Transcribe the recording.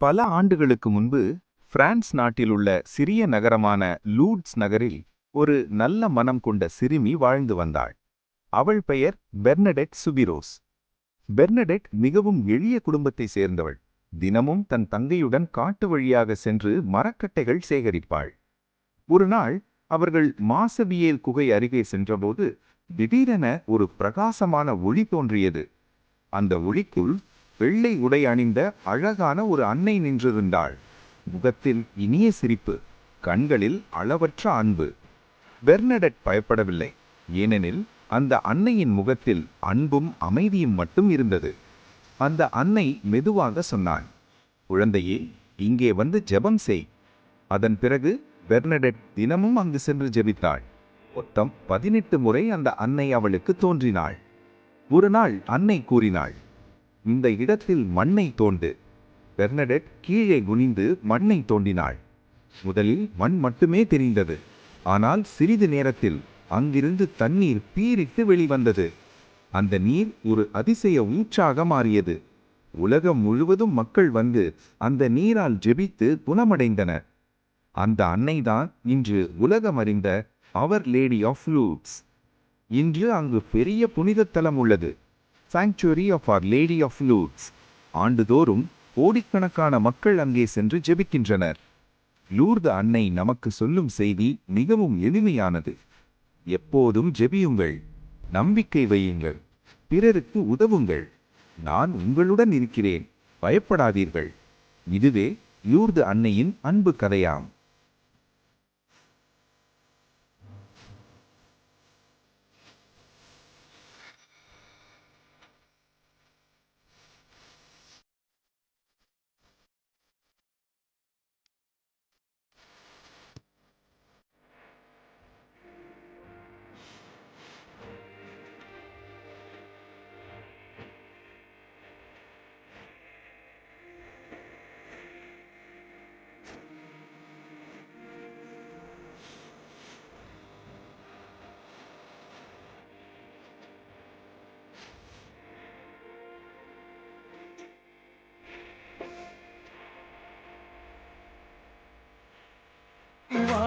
பல ஆண்டுகளுக்கு முன்பு பிரான்ஸ் நாட்டில் உள்ள சிறிய நகரமான லூட்ஸ் நகரில் ஒரு நல்ல மனம் கொண்ட சிறுமி வாழ்ந்து வந்தாள். அவள் பெயர் பெர்னடெட் சுபிரோஸ். பெர்னடெட் மிகவும் எளிய குடும்பத்தை சேர்ந்தவள். தினமும் தன் தங்கையுடன் காட்டு வழியாக சென்று மரக்கட்டைகள் சேகரிப்பாள். ஒரு நாள் அவர்கள் மாசபியேல் குகை அருகே சென்றபோது திடீரென ஒரு பிரகாசமான ஒளி தோன்றியது. அந்த ஒளிக்குள் வெள்ளை உடை அணிந்த அழகான ஒரு அன்னை நின்றிருந்தாள். முகத்தில் இனிய சிரிப்பு, கண்களில் அளவற்ற அன்பு. பெர்னடெட் பயப்படவில்லை, ஏனெனில் அந்த அன்னையின் முகத்தில் அன்பும் அமைதியும் மட்டும் இருந்தது. அந்த அன்னை மெதுவாக சொன்னாள், குழந்தையே, இங்கே வந்து ஜெபம் செய். அதன் பிறகு பெர்னடெட் தினமும் அங்கு சென்று ஜெபித்தாள். மொத்தம் 18 முறை அந்த அன்னை அவளுக்கு தோன்றினாள். ஒரு நாள் அன்னை கூறினாள், இந்த இடத்தில் மண்ணை தோண்டு. பெர்னடெட் கீழே குனிந்து மண்ணை தோண்டினாள். முதலில் மண் மட்டுமே தெரிந்தது. ஆனால் சிறிது நேரத்தில் அங்கிருந்து தண்ணீர் பீரிட்டு வெளிவந்தது. அந்த நீர் ஒரு அதிசய ஊற்றாக மாறியது. உலகம் முழுவதும் மக்கள் வந்து அந்த நீரால் ஜெபித்து குணமடைந்தனர். அந்த அன்னைதான் இன்று உலகம் அறிந்த அவர் லேடி ஆஃப் லூட்ஸ். இன்று அங்கு பெரிய புனித தலம் உள்ளது, sanctuary of our lady of Lourdes. ஆண்டுதோறும் கோடிக்கணக்கான மக்கள் அங்கே சென்று ஜெபிக்கின்றனர். லூர்து அன்னை நமக்கு சொல்லும் செய்தி மிகவும் எளிமையானது. எப்போதும் ஜெபியுங்கள், நம்பிக்கை வையுங்கள், பிறருக்கு உதவுங்கள். நான் உங்களுடன் இருக்கிறேன், பயப்படாதீர்கள். இதுவே லூர்து அன்னையின் அன்பு கதையாம்.